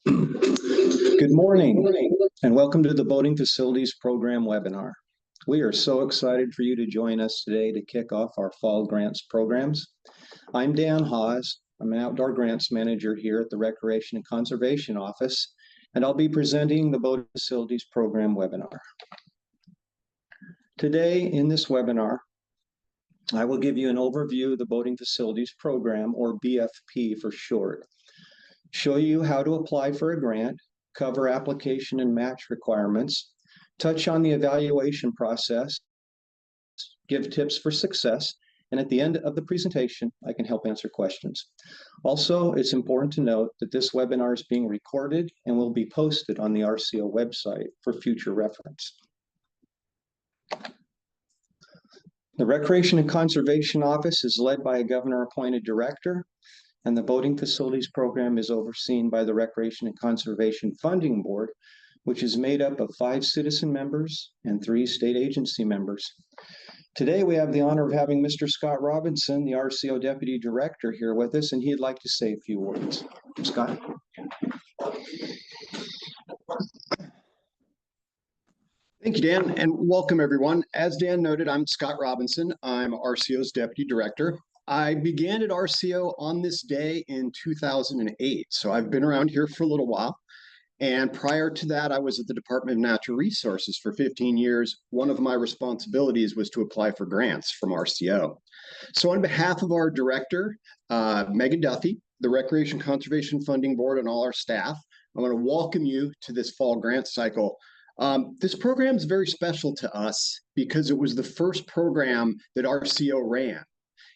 Good morning, and welcome to the Boating Facilities Program webinar. We are so excited for you to join us today to kick off our fall grants programs. I'm Dan Hawes. I'm an outdoor grants manager here at the Recreation and Conservation Office, and I'll be presenting the Boating Facilities Program webinar. Today in this webinar, I will give you an overview of the Boating Facilities Program, or BFP for short, show you how to apply for a grant, cover application and match requirements, touch on the evaluation process, give tips for success, and at the end of the presentation, I can help answer questions. Also, it's important to note that this webinar is being recorded and will be posted on the RCO website for future reference. The Recreation and Conservation Office is led by a governor-appointed director, and the Boating Facilities Program is overseen by the Recreation and Conservation Funding Board, which is made up of 5 citizen members and 3 state agency members. Today, we have the honor of having Mr. Scott Robinson, the RCO Deputy Director, here with us, and he'd like to say a few words. Scott? Thank you, Dan, and welcome everyone. As Dan noted, I'm Scott Robinson. I'm RCO's Deputy Director. I began at RCO on this day in 2008, so I've been around here for a little while. And prior to that, I was at the Department of Natural Resources for 15 years. One of my responsibilities was to apply for grants from RCO. So on behalf of our director, Megan Duffy, the Recreation Conservation Funding Board, and all our staff, I want to welcome you to this fall grant cycle. This program is very special to us because it was the first program that RCO ran.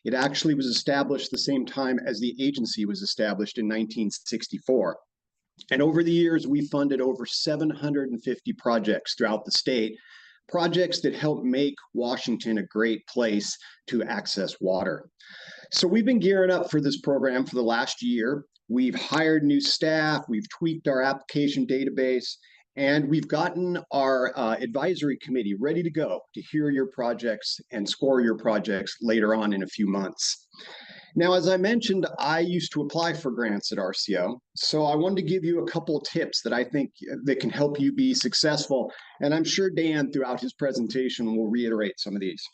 It actually was established the same time as the agency was established in 1964. And over the years, we funded over 750 projects throughout the state, projects that help make Washington a great place to access water. So we've been gearing up for this program for the last year. We've hired new staff, we've tweaked our application database, and we've gotten our advisory committee ready to go to hear your projects and score your projects later on in a few months. Now, as I mentioned, I used to apply for grants at RCO, so I wanted to give you a couple of tips that I think that can help you be successful, and I'm sure Dan, throughout his presentation, will reiterate some of these.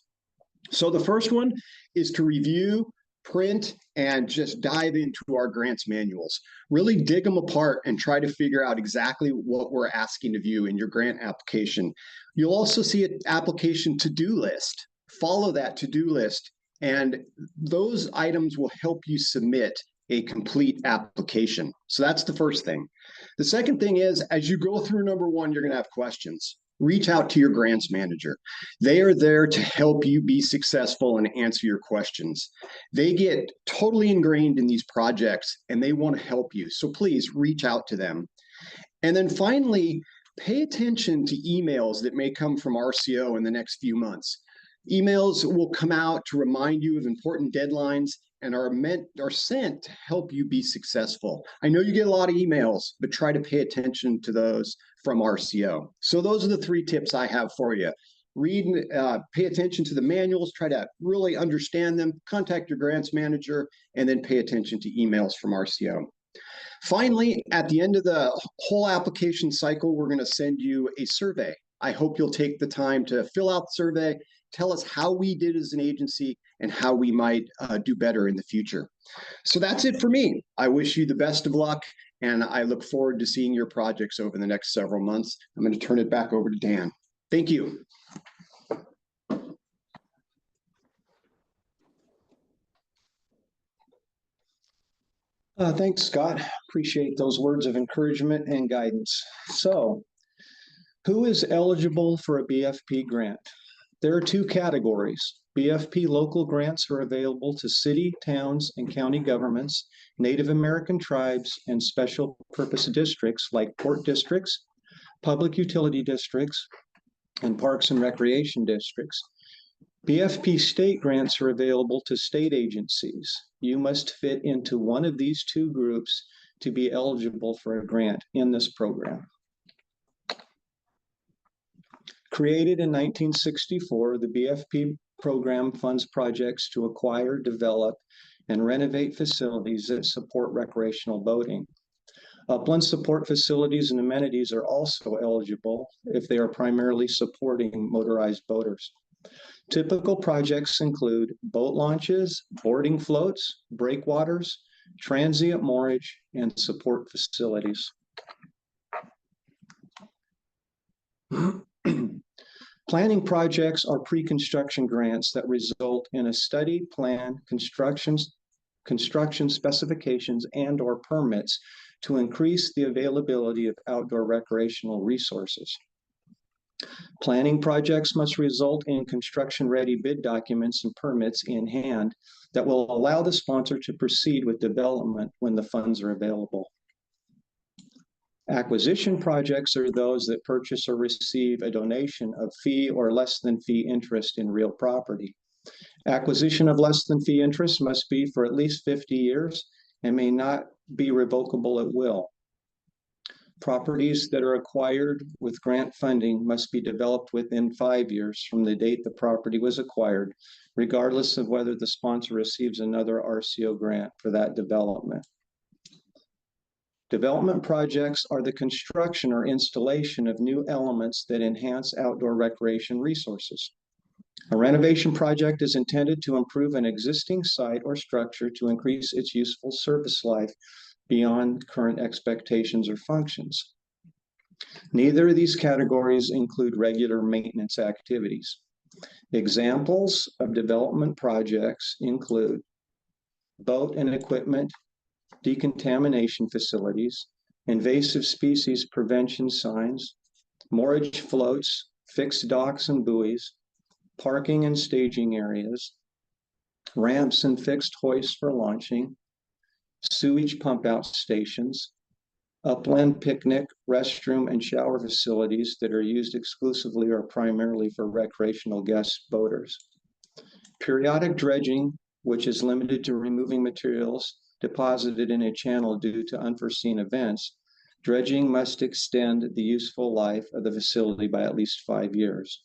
So the first one is to review, print, and just dive into our grants manuals. Really dig them apart and try to figure out exactly what we're asking of you in your grant application. You'll also see an application to-do list. Follow that to-do list, and those items will help you submit a complete application. So that's the first thing. The second thing is, as you go through number 1, you're going to have questions. Reach out to your grants manager. They are there to help you be successful and answer your questions. They get totally ingrained in these projects and they want to help you. So please reach out to them. And then finally, pay attention to emails that may come from RCO in the next few months. Emails will come out to remind you of important deadlines and are sent to help you be successful. I know you get a lot of emails, but try to pay attention to those from RCO. So those are the 3 tips I have for you. Read, pay attention to the manuals, try to really understand them, contact your grants manager, and then pay attention to emails from RCO. Finally, at the end of the whole application cycle, we're going to send you a survey. I hope you'll take the time to fill out the survey, tell us how we did as an agency and how we might do better in the future. So that's it for me. I wish you the best of luck, and I look forward to seeing your projects over the next several months. I'm going to turn it back over to Dan. Thank you. Thanks, Scott. Appreciate those words of encouragement and guidance. So, who is eligible for a BFP grant? There are 2 categories. BFP local grants are available to city, towns, and county governments, Native American tribes, and special purpose districts like port districts, public utility districts, and parks and recreation districts. BFP state grants are available to state agencies. You must fit into one of these 2 groups to be eligible for a grant in this program. Created in 1964, the BFP program funds projects to acquire, develop, and renovate facilities that support recreational boating. Upland support facilities and amenities are also eligible if they are primarily supporting motorized boaters. Typical projects include boat launches, boarding floats, breakwaters, transient moorage, and support facilities. Planning projects are pre-construction grants that result in a study, plan, construction specifications, and/or permits to increase the availability of outdoor recreational resources. Planning projects must result in construction-ready bid documents and permits in hand that will allow the sponsor to proceed with development when the funds are available. Acquisition projects are those that purchase or receive a donation of fee or less than fee interest in real property. Acquisition of less than fee interest must be for at least 50 years and may not be revocable at will. Properties that are acquired with grant funding must be developed within 5 years from the date the property was acquired, regardless of whether the sponsor receives another RCO grant for that development. Development projects are the construction or installation of new elements that enhance outdoor recreation resources. A renovation project is intended to improve an existing site or structure to increase its useful service life beyond current expectations or functions. Neither of these categories include regular maintenance activities. Examples of development projects include boat and equipment decontamination facilities, invasive species prevention signs, moorage floats, fixed docks and buoys, parking and staging areas, ramps and fixed hoists for launching, sewage pump out stations, upland picnic, restroom, and shower facilities that are used exclusively or primarily for recreational guest boaters. Periodic dredging, which is limited to removing materials deposited in a channel due to unforeseen events. Dredging must extend the useful life of the facility by at least 5 years.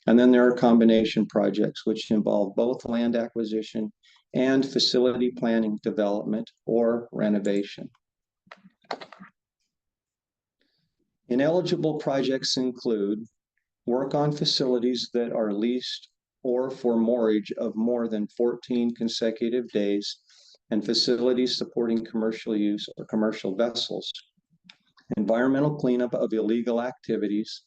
And then there are combination projects, which involve both land acquisition and facility planning, development, or renovation. Ineligible projects include work on facilities that are leased or for moorage of more than 14 consecutive days, and facilities supporting commercial use or commercial vessels, environmental cleanup of illegal activities,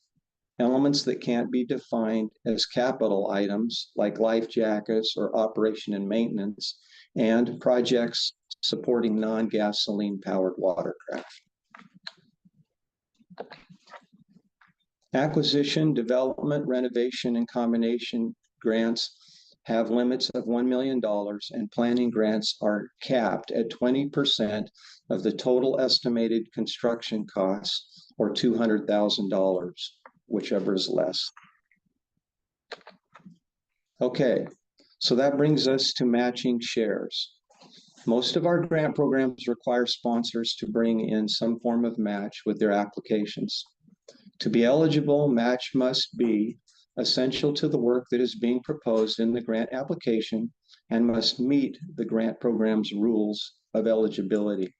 elements that can't be defined as capital items like life jackets or operation and maintenance, and projects supporting non-gasoline powered watercraft. Acquisition, development, renovation, and combination grants have limits of $1 million, and planning grants are capped at 20% of the total estimated construction costs, or $200,000, whichever is less. Okay, so that brings us to matching shares. Most of our grant programs require sponsors to bring in some form of match with their applications. To be eligible, match must be essential to the work that is being proposed in the grant application and must meet the grant program's rules of eligibility.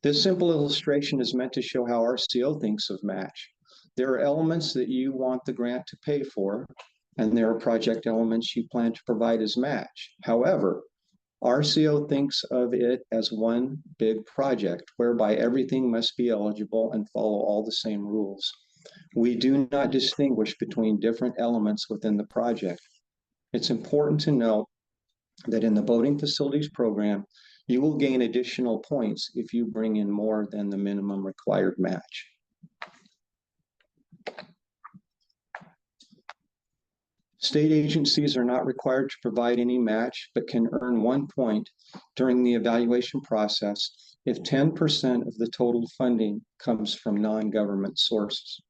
This simple illustration is meant to show how RCO thinks of match. There are elements that you want the grant to pay for, and there are project elements you plan to provide as match. However, RCO thinks of it as one big project whereby everything must be eligible and follow all the same rules. We do not distinguish between different elements within the project. It's important to note that in the boating facilities program, you will gain additional points if you bring in more than the minimum required match. State agencies are not required to provide any match, but can earn 1 point during the evaluation process if 10% of the total funding comes from non-government sources.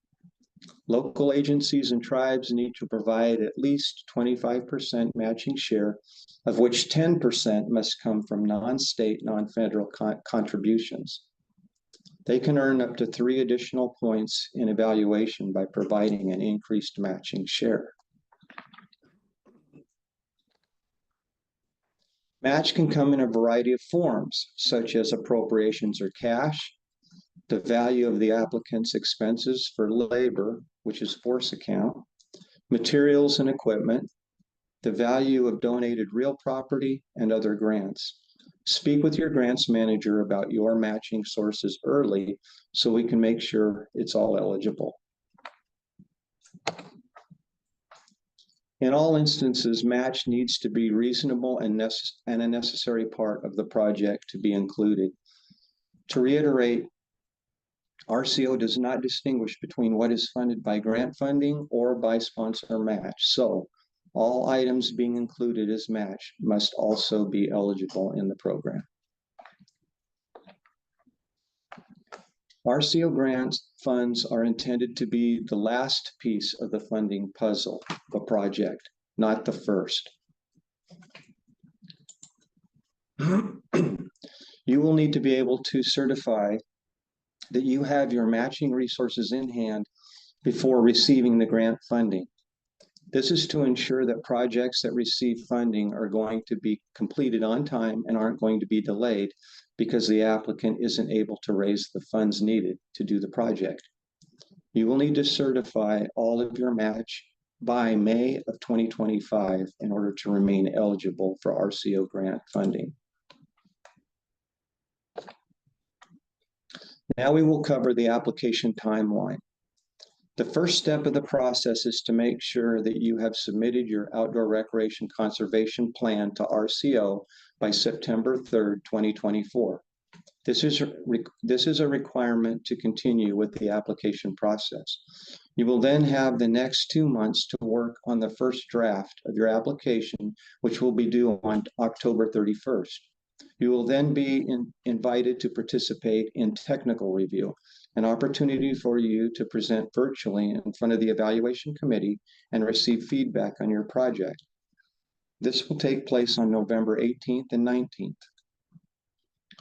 Local agencies and tribes need to provide at least 25% matching share, of which 10% must come from non-state, non-federal contributions. They can earn up to 3 additional points in evaluation by providing an increased matching share. Match can come in a variety of forms, such as appropriations or cash, the value of the applicant's expenses for labor, which is force account, materials and equipment, the value of donated real property, and other grants. Speak with your grants manager about your matching sources early so we can make sure it's all eligible. In all instances, match needs to be reasonable and a necessary part of the project to be included. To reiterate, RCO does not distinguish between what is funded by grant funding or by sponsor match. So all items being included as match must also be eligible in the program. RCO grant funds are intended to be the last piece of the funding puzzle of a project, not the first. You will need to be able to certify that you have your matching resources in hand before receiving the grant funding. This is to ensure that projects that receive funding are going to be completed on time and aren't going to be delayed because the applicant isn't able to raise the funds needed to do the project. You will need to certify all of your match by May of 2025 in order to remain eligible for RCO grant funding. Now we will cover the application timeline. The first step of the process is to make sure that you have submitted your outdoor recreation conservation plan to RCO by September 3rd, 2024. This is a requirement to continue with the application process. You will then have the next 2 months to work on the first draft of your application, which will be due on October 31st. You will then be invited to participate in technical review, an opportunity for you to present virtually in front of the evaluation committee and receive feedback on your project. This will take place on November 18th and 19th.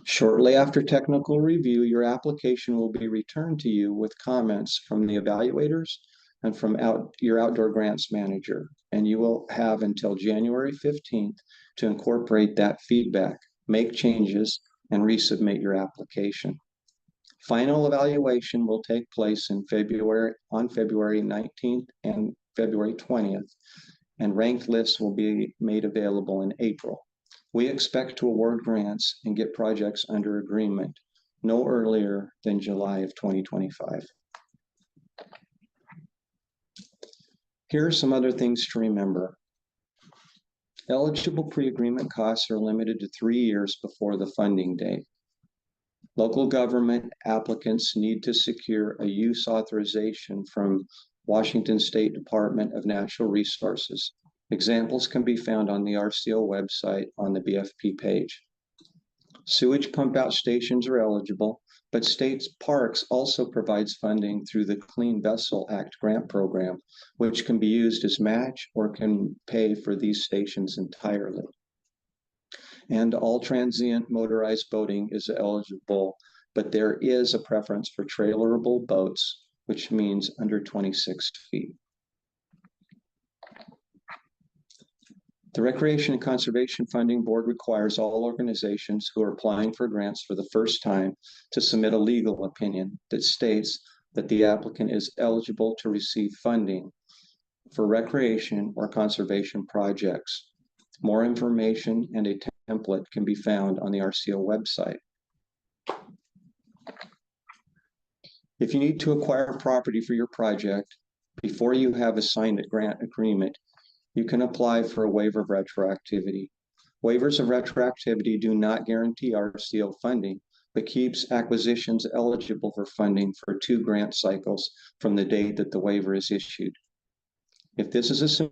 Shortly after technical review, your application will be returned to you with comments from the evaluators and from your outdoor grants manager, and you will have until January 15th to incorporate that feedback, make changes, and resubmit your application. Final evaluation will take place on February 19th and February 20th, and ranked lists will be made available in April. We expect to award grants and get projects under agreement no earlier than July of 2025. Here are some other things to remember. Eligible pre-agreement costs are limited to 3 years before the funding date. Local government applicants need to secure a use authorization from Washington State Department of Natural Resources. Examples can be found on the RCO website on the BFP page. Sewage pump out stations are eligible, but state parks also provides funding through the Clean Vessel Act grant program, which can be used as match or can pay for these stations entirely. And all transient motorized boating is eligible, but there is a preference for trailerable boats, which means under 26 feet. The Recreation and Conservation Funding Board requires all organizations who are applying for grants for the first time to submit a legal opinion that states that the applicant is eligible to receive funding for recreation or conservation projects. More information and a template can be found on the RCO website. If you need to acquire property for your project before you have a signed grant agreement, you can apply for a waiver of retroactivity. Waivers of retroactivity do not guarantee RCO funding, but keeps acquisitions eligible for funding for 2 grant cycles from the date that the waiver is issued. If this is a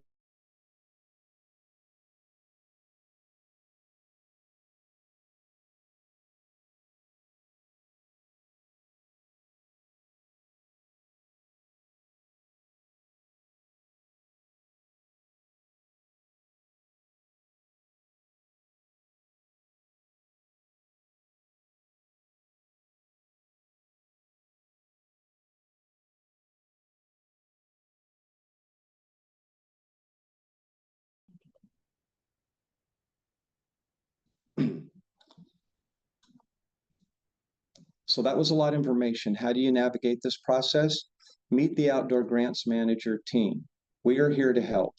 So that was a lot of information. How do you navigate this process? Meet the Outdoor Grants Manager team. We are here to help.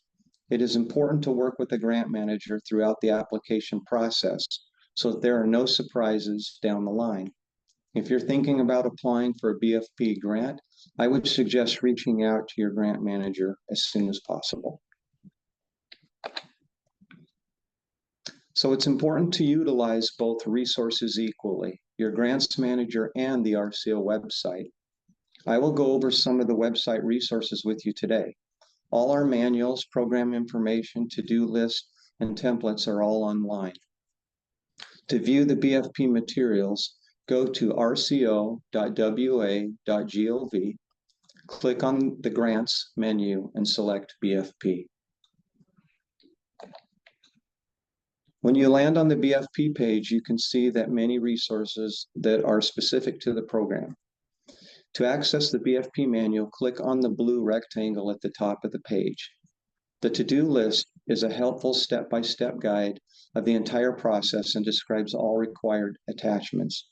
It is important to work with the grant manager throughout the application process so that there are no surprises down the line. If you're thinking about applying for a BFP grant, I would suggest reaching out to your grant manager as soon as possible. So it's important to utilize both resources equally, your grants manager and the RCO website. I will go over some of the website resources with you today. All our manuals, program information, to-do list, and templates are all online. To view the BFP materials, go to rco.wa.gov, click on the Grants menu, and select BFP. When you land on the BFP page, you can see that many resources that are specific to the program. To access the BFP manual, click on the blue rectangle at the top of the page. The to-do list is a helpful step-by-step guide of the entire process and describes all required attachments.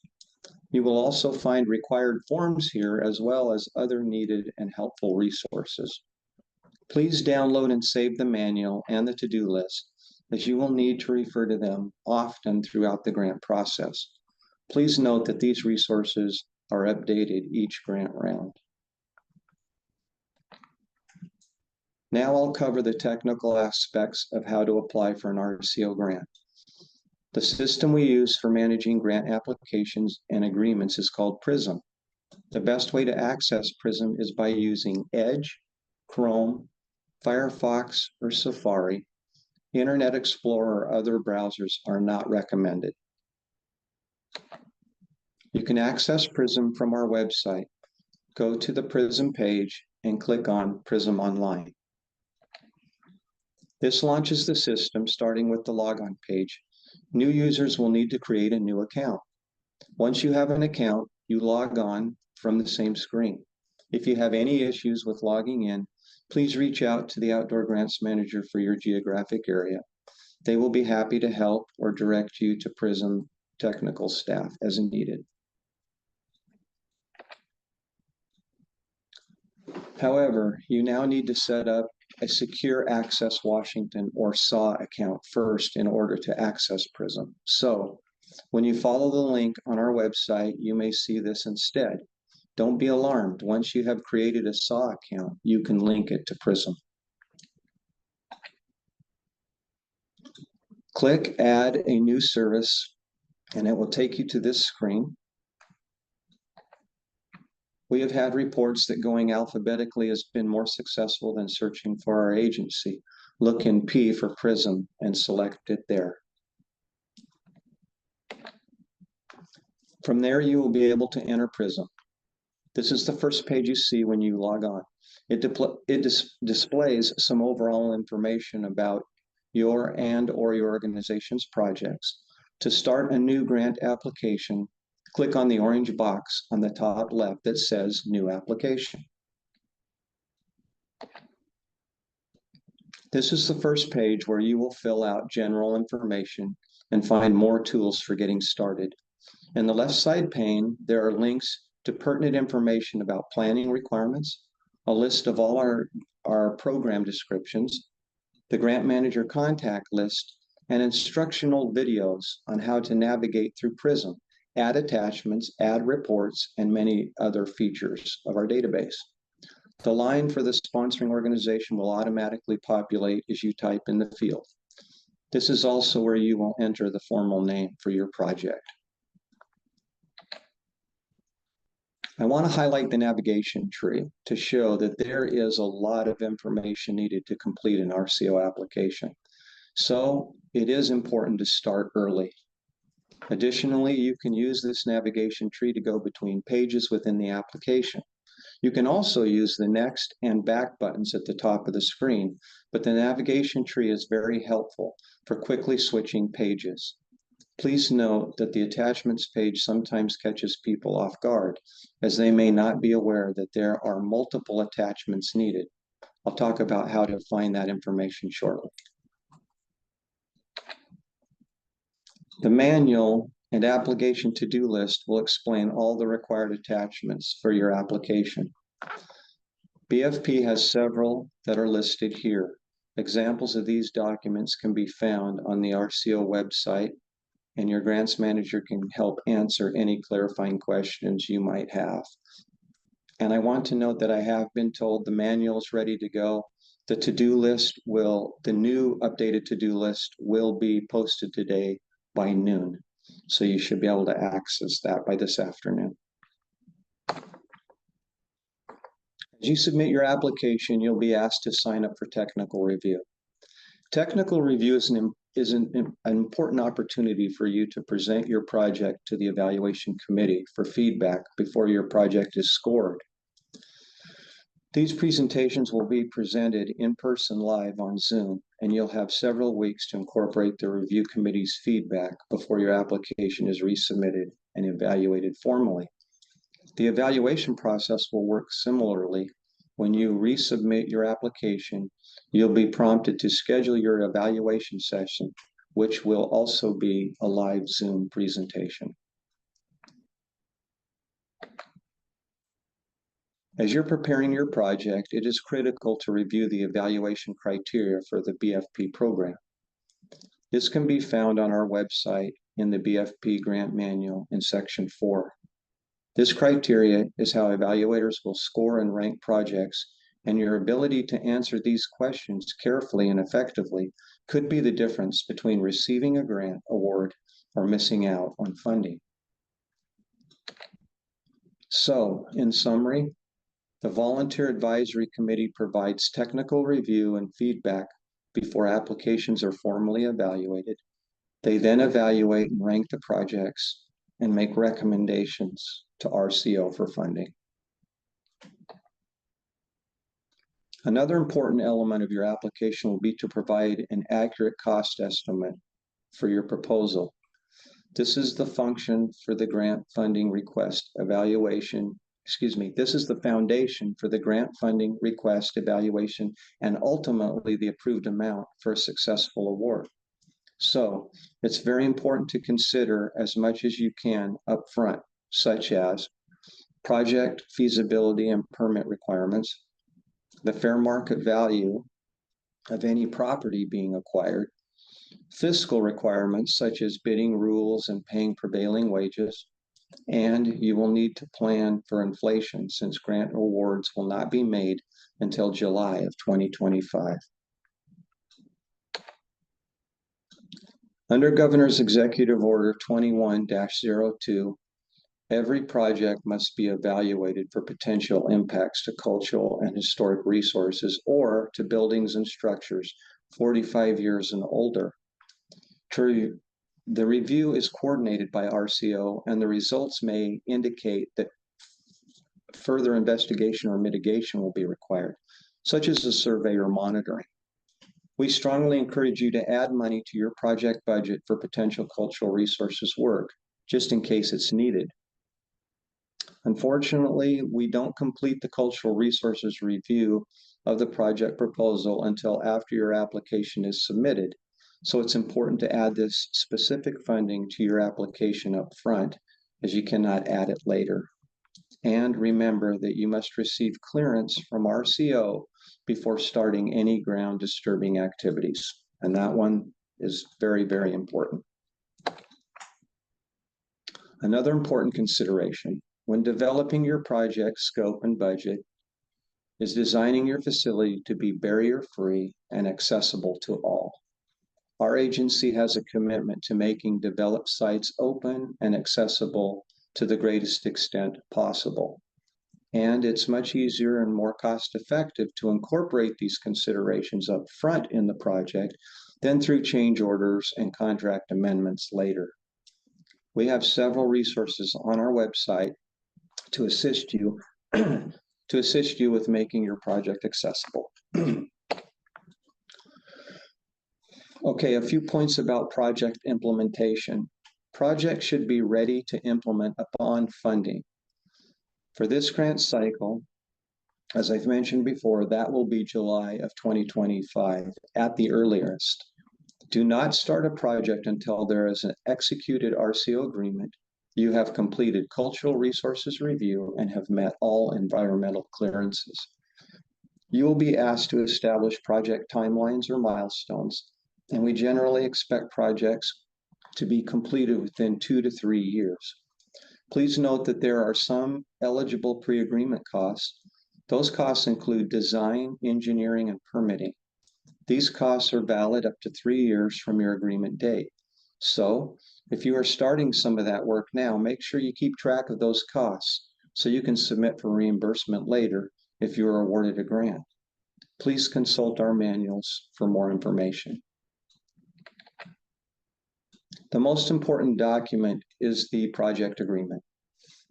You will also find required forms here as well as other needed and helpful resources. Please download and save the manual and the to-do list, as you will need to refer to them often throughout the grant process. Please note that these resources are updated each grant round. Now I'll cover the technical aspects of how to apply for an RCO grant. The system we use for managing grant applications and agreements is called Prism. The best way to access Prism is by using Edge, Chrome, Firefox, or Safari. Internet Explorer or other browsers are not recommended. You can access Prism from our website. Go to the Prism page and click on Prism Online. This launches the system starting with the logon page. New users will need to create a new account. Once you have an account, you log on from the same screen. If you have any issues with logging in, please reach out to the Outdoor Grants Manager for your geographic area. They will be happy to help or direct you to Prism technical staff as needed. However, you now need to set up a Secure Access Washington or SAW account first in order to access Prism. So when you follow the link on our website, you may see this instead. Don't be alarmed. Once you have created a SAW account, you can link it to Prism. Click Add a New Service, and it will take you to this screen. We have had reports that going alphabetically has been more successful than searching for our agency. Look in P for Prism and select it there. From there, you will be able to enter Prism. This is the first page you see when you log on. It displays some overall information about your or your organization's projects. To start a new grant application, click on the orange box on the top left that says New Application. This is the first page where you will fill out general information and find more tools for getting started. In the left side pane, there are links to pertinent information about planning requirements, a list of all our program descriptions, the grant manager contact list, and instructional videos on how to navigate through Prism, add attachments, add reports, and many other features of our database. The line for the sponsoring organization will automatically populate as you type in the field. This is also where you will enter the formal name for your project. I want to highlight the navigation tree to show that there is a lot of information needed to complete an RCO application. So it is important to start early. Additionally, you can use this navigation tree to go between pages within the application. You can also use the next and back buttons at the top of the screen, but the navigation tree is very helpful for quickly switching pages. Please note that the attachments page sometimes catches people off guard, as they may not be aware that there are multiple attachments needed. I'll talk about how to find that information shortly. The manual and application to-do list will explain all the required attachments for your application. BFP has several that are listed here. Examples of these documents can be found on the RCO website, and your grants manager can help answer any clarifying questions you might have. And I want to note that I have been told the manual is ready to go. The new updated to-do list will be posted today by noon. So you should be able to access that by this afternoon. As you submit your application, you'll be asked to sign up for technical review. Technical review is an important opportunity for you to present your project to the evaluation committee for feedback before your project is scored. These presentations will be presented in person live on Zoom, and you'll have several weeks to incorporate the review committee's feedback before your application is resubmitted and evaluated formally. The evaluation process will work similarly. When you resubmit your application, you'll be prompted to schedule your evaluation session, which will also be a live Zoom presentation. As you're preparing your project, it is critical to review the evaluation criteria for the BFP program. This can be found on our website in the BFP Grant Manual in Section 4. This criteria is how evaluators will score and rank projects, and your ability to answer these questions carefully and effectively could be the difference between receiving a grant award or missing out on funding. So, in summary, the Volunteer Advisory Committee provides technical review and feedback before applications are formally evaluated. They then evaluate and rank the projects and make recommendations to RCO for funding. Another important element of your application will be to provide an accurate cost estimate for your proposal. This is the function for the grant funding request evaluation. This is the foundation for the grant funding request evaluation and ultimately the approved amount for a successful award. So it's very important to consider as much as you can up front, such as project feasibility and permit requirements, the fair market value of any property being acquired, fiscal requirements such as bidding rules and paying prevailing wages, and you will need to plan for inflation since grant awards will not be made until July of 2025. Under Governor's Executive Order 21-02, every project must be evaluated for potential impacts to cultural and historic resources or to buildings and structures 45 years and older. The review is coordinated by RCO, and the results may indicate that further investigation or mitigation will be required, such as a survey or monitoring. We strongly encourage you to add money to your project budget for potential cultural resources work, just in case it's needed. Unfortunately, we don't complete the cultural resources review of the project proposal until after your application is submitted. So it's important to add this specific funding to your application up front, as you cannot add it later. And remember that you must receive clearance from RCO before starting any ground disturbing activities. And that one is very, very important. Another important consideration when developing your project scope and budget is designing your facility to be barrier-free and accessible to all. Our agency has a commitment to making developed sites open and accessible to the greatest extent possible. And it's much easier and more cost-effective to incorporate these considerations up front in the project than through change orders and contract amendments later. We have several resources on our website to assist you with making your project accessible. Okay, a few points about project implementation. Projects should be ready to implement upon funding. For this grant cycle, as I've mentioned before, that will be July of 2025 at the earliest. Do not start a project until there is an executed RCO agreement, you have completed cultural resources review, and have met all environmental clearances. You will be asked to establish project timelines or milestones, and we generally expect projects to be completed within 2 to 3 years. Please note that there are some eligible pre-agreement costs. Those costs include design, engineering, and permitting. These costs are valid up to 3 years from your agreement date. So if you are starting some of that work now, make sure you keep track of those costs so you can submit for reimbursement later if you are awarded a grant. Please consult our manuals for more information. The most important document is the project agreement.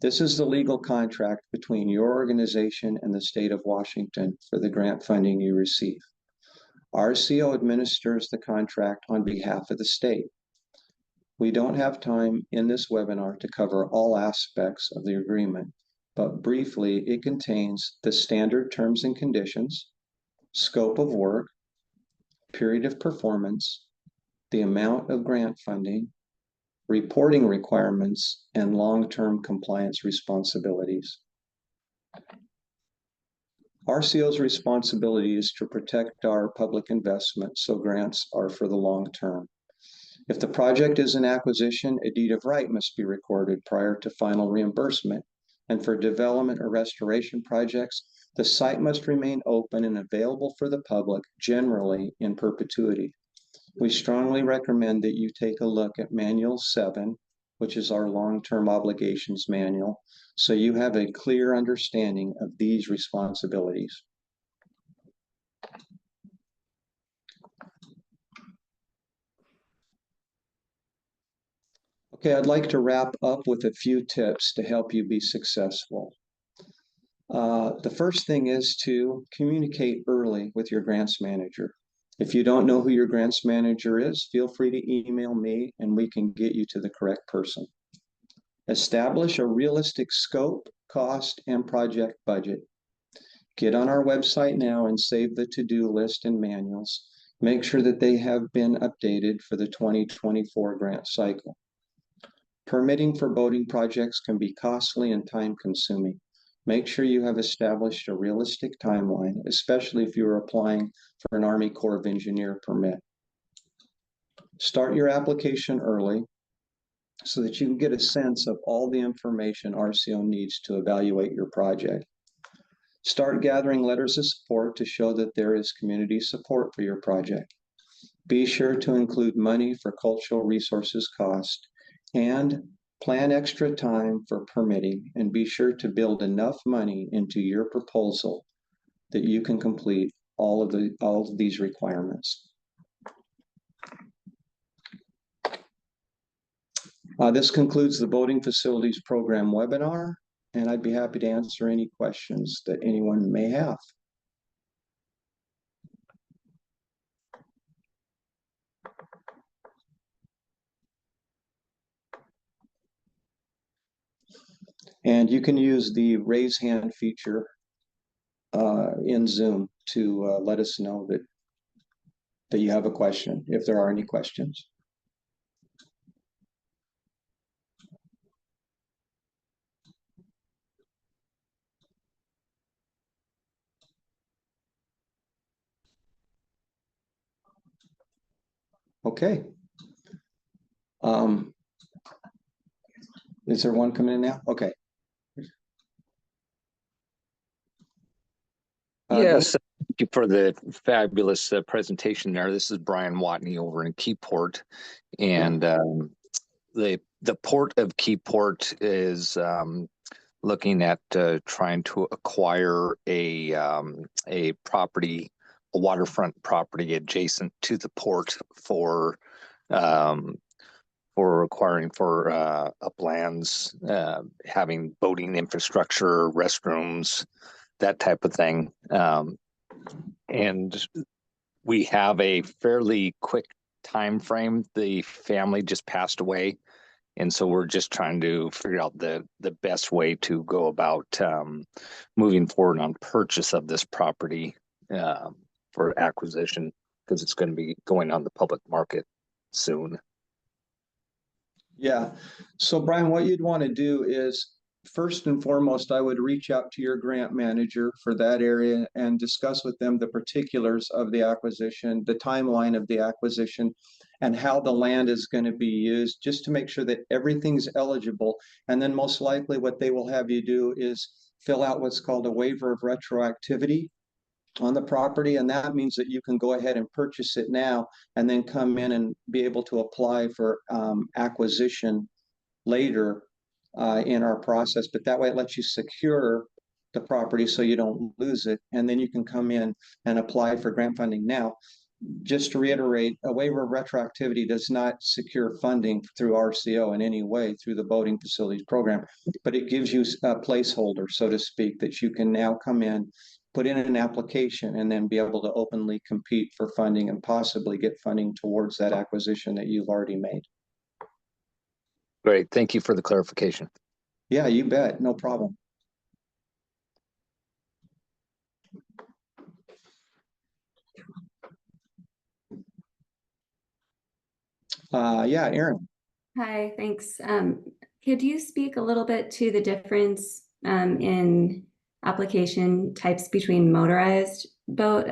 This is the legal contract between your organization and the state of Washington for the grant funding you receive. RCO administers the contract on behalf of the state. We don't have time in this webinar to cover all aspects of the agreement, but briefly, it contains the standard terms and conditions, scope of work, period of performance, the amount of grant funding, reporting requirements, and long-term compliance responsibilities. RCO's responsibility is to protect our public investment, so grants are for the long term. If the project is an acquisition, a deed of right must be recorded prior to final reimbursement. And for development or restoration projects, the site must remain open and available for the public, generally in perpetuity. We strongly recommend that you take a look at Manual 7, which is our long-term obligations manual, so you have a clear understanding of these responsibilities. Okay, I'd like to wrap up with a few tips to help you be successful. The first thing is to communicate early with your grants manager. If you don't know who your grants manager is, feel free to email me and we can get you to the correct person. Establish a realistic scope, cost, and project budget. Get on our website now and save the to-do list and manuals. Make sure that they have been updated for the 2024 grant cycle. Permitting for boating projects can be costly and time-consuming. Make sure you have established a realistic timeline, especially if you are applying for an Army Corps of Engineer permit. Start your application early so that you can get a sense of all the information RCO needs to evaluate your project. Start gathering letters of support to show that there is community support for your project. Be sure to include money for cultural resources cost and plan extra time for permitting, and be sure to build enough money into your proposal that you can complete all of these requirements. This concludes the Boating Facilities Program webinar, and I'd be happy to answer any questions that anyone may have. And you can use the raise hand feature in Zoom to let us know that you have a question, if there are any questions. Okay. Is there one coming in now? Okay. Yes, thank you for the fabulous presentation there. This is Brian Watney over in Keyport, and the port of Keyport is looking at trying to acquire a property, a waterfront property adjacent to the port for acquiring for uplands, having boating infrastructure, restrooms, that type of thing. And we have a fairly quick time frame. The family just passed away, and so we're just trying to figure out the best way to go about moving forward on purchase of this property for acquisition. because it's going to be going on the public market soon. Yeah. So Brian, what you'd want to do is first and foremost, I would reach out to your grant manager for that area and discuss with them the particulars of the acquisition, the timeline of the acquisition, and how the land is going to be used, just to make sure that everything's eligible. And then most likely what they will have you do is fill out what's called a waiver of retroactivity on the property, and that means that you can go ahead and purchase it now and then come in and be able to apply for acquisition later in our process. But that way it lets you secure the property so you don't lose it, and then you can come in and apply for grant funding. Now, just to reiterate, a waiver of retroactivity does not secure funding through RCO in any way through the boating facilities program, but it gives you a placeholder, so to speak, that you can now come in, put in an application, and then be able to openly compete for funding and possibly get funding towards that acquisition that you've already made. Great. Thank you for the clarification. Yeah, you bet. No problem. Yeah, Aaron. Hi, thanks. Could you speak a little bit to the difference in application types between motorized boat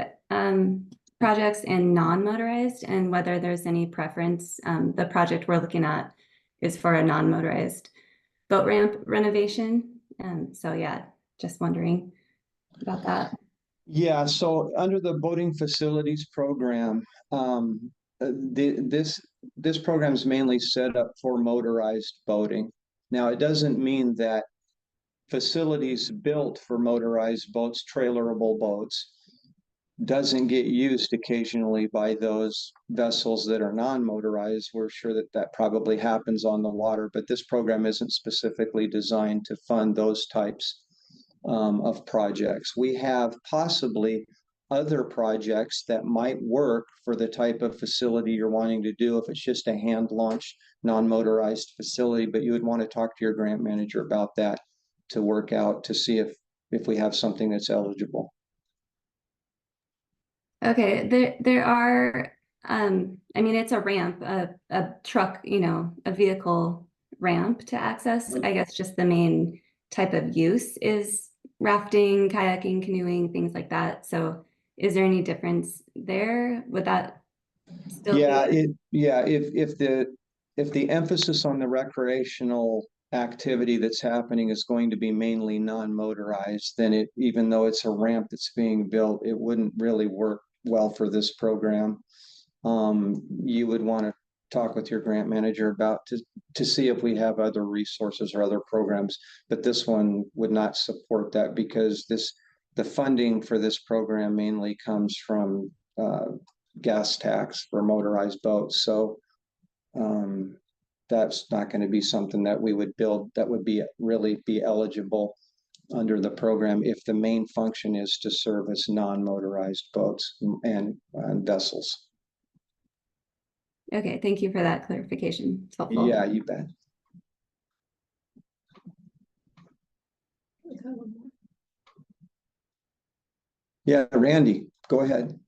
projects and non-motorized, and whether there's any preference? The project we're looking at is for a non-motorized boat ramp renovation. So yeah, just wondering about that. Yeah, so under the boating facilities program, this program is mainly set up for motorized boating. Now, it doesn't mean that facilities built for motorized boats, trailerable boats, doesn't get used occasionally by those vessels that are non-motorized. We're sure that that probably happens on the water, but this program isn't specifically designed to fund those types of projects. We have possibly other projects that might work for the type of facility you're wanting to do if it's just a hand-launched, non-motorized facility, but you would want to talk to your grant manager about that to work out to see if we have something that's eligible. Okay, there are, I mean, it's a ramp, a truck, a vehicle ramp to access. I guess just the main type of use is rafting, kayaking, canoeing, things like that. So is there any difference there? Would that still be? If the emphasis on the recreational activity that's happening is going to be mainly non-motorized, then even though it's a ramp that's being built, it wouldn't really work well for this program. You would want to talk with your grant manager about to see if we have other resources or other programs, but this one would not support that because the funding for this program mainly comes from gas tax for motorized boats. So that's not going to be something that we would build that would really be eligible under the program if the main function is to service non-motorized boats and vessels. Okay, thank you for that clarification. It's helpful. Yeah, you bet. Yeah, Randy, go ahead.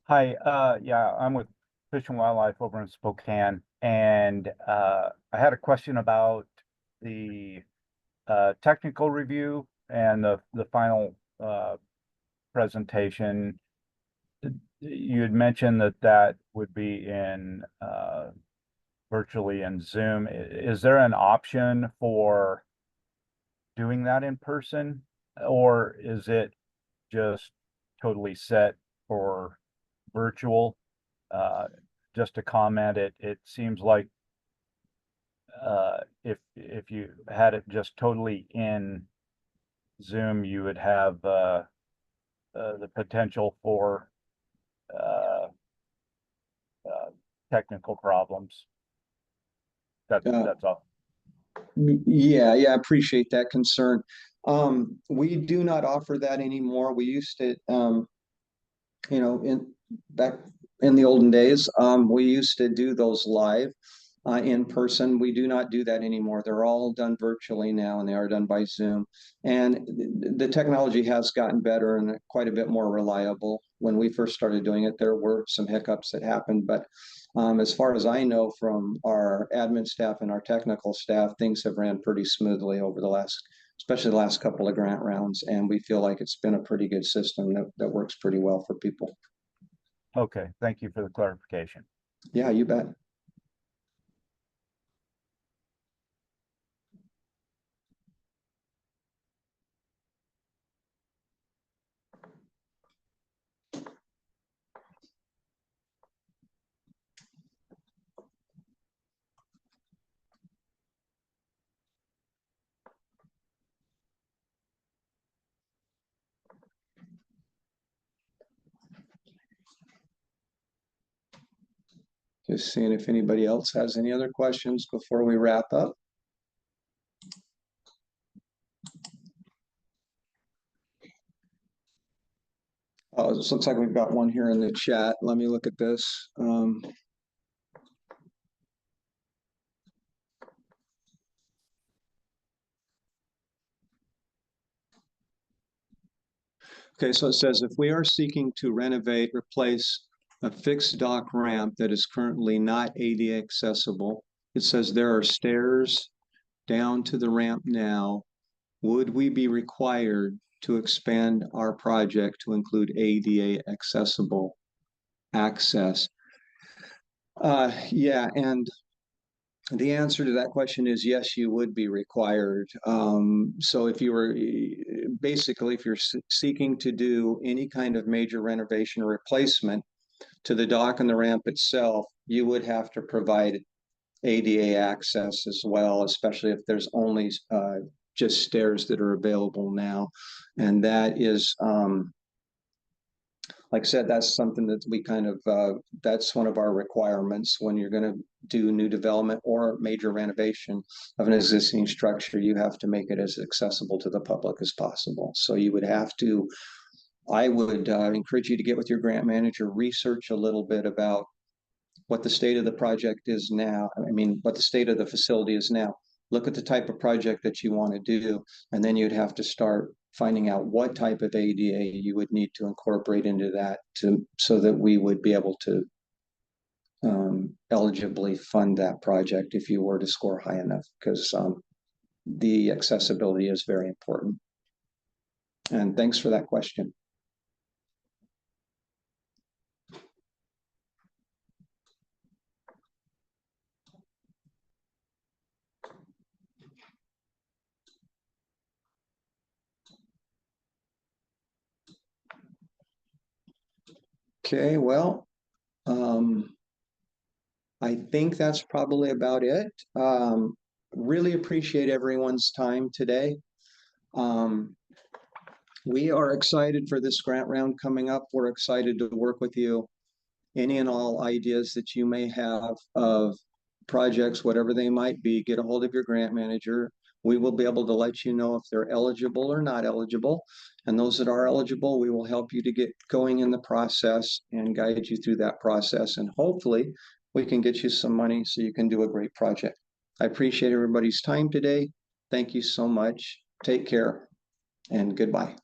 Hi, yeah, I'm with Fish and Wildlife over in Spokane, and I had a question about the technical review and the final presentation. You had mentioned that would be in virtually in Zoom. Is there an option for doing that in person, or is it just totally set for virtual? Just to comment, it seems like if you had it just totally in Zoom, you would have the potential for technical problems. That's all. Yeah, I appreciate that concern. We do not offer that anymore. We used to, back in the olden days, we used to do those live. in person. We do not do that anymore. They're all done virtually now, and they are done by Zoom. And the technology has gotten better and quite a bit more reliable. When we first started doing it, there were some hiccups that happened, but as far as I know from our admin staff and our technical staff, things have ran pretty smoothly over the last, especially the last couple of grant rounds. And we feel like it's been a pretty good system that works pretty well for people. Okay, thank you for the clarification. Yeah, you bet. Just seeing if anybody else has any other questions before we wrap up. Oh, this looks like we've got one here in the chat. Let me look at this. Okay, so it says, if we are seeking to renovate, replace a fixed dock ramp that is currently not ADA accessible, it says there are stairs down to the ramp now. Would we be required to expand our project to include ADA accessible access? Yeah, and the answer to that question is yes, you would be required. So if you were basically, if you're seeking to do any kind of major renovation or replacement to the dock and the ramp itself, you would have to provide ADA access as well, especially if there's only just stairs that are available now. And that is, like I said, that's something that we kind of, that's one of our requirements when you're going to do new development or major renovation of an existing structure. You have to make it as accessible to the public as possible. So you would have to, I would encourage you to get with your grant manager, research a little bit about what the state of the project is now. I mean, what the state of the facility is now. Look at the type of project that you want to do, and then you'd have to start finding out what type of ADA you would need to incorporate into that so that we would be able to eligibly fund that project if you were to score high enough, because the accessibility is very important. And thanks for that question. Okay, well, I think that's probably about it. Really appreciate everyone's time today. We are excited for this grant round coming up. We're excited to work with you. Any and all ideas that you may have of projects, whatever they might be, get a hold of your grant manager. We will be able to let you know if they're eligible or not eligible. And those that are eligible, we will help you to get going in the process and guide you through that process. And hopefully we can get you some money so you can do a great project. I appreciate everybody's time today. Thank you so much. Take care and goodbye.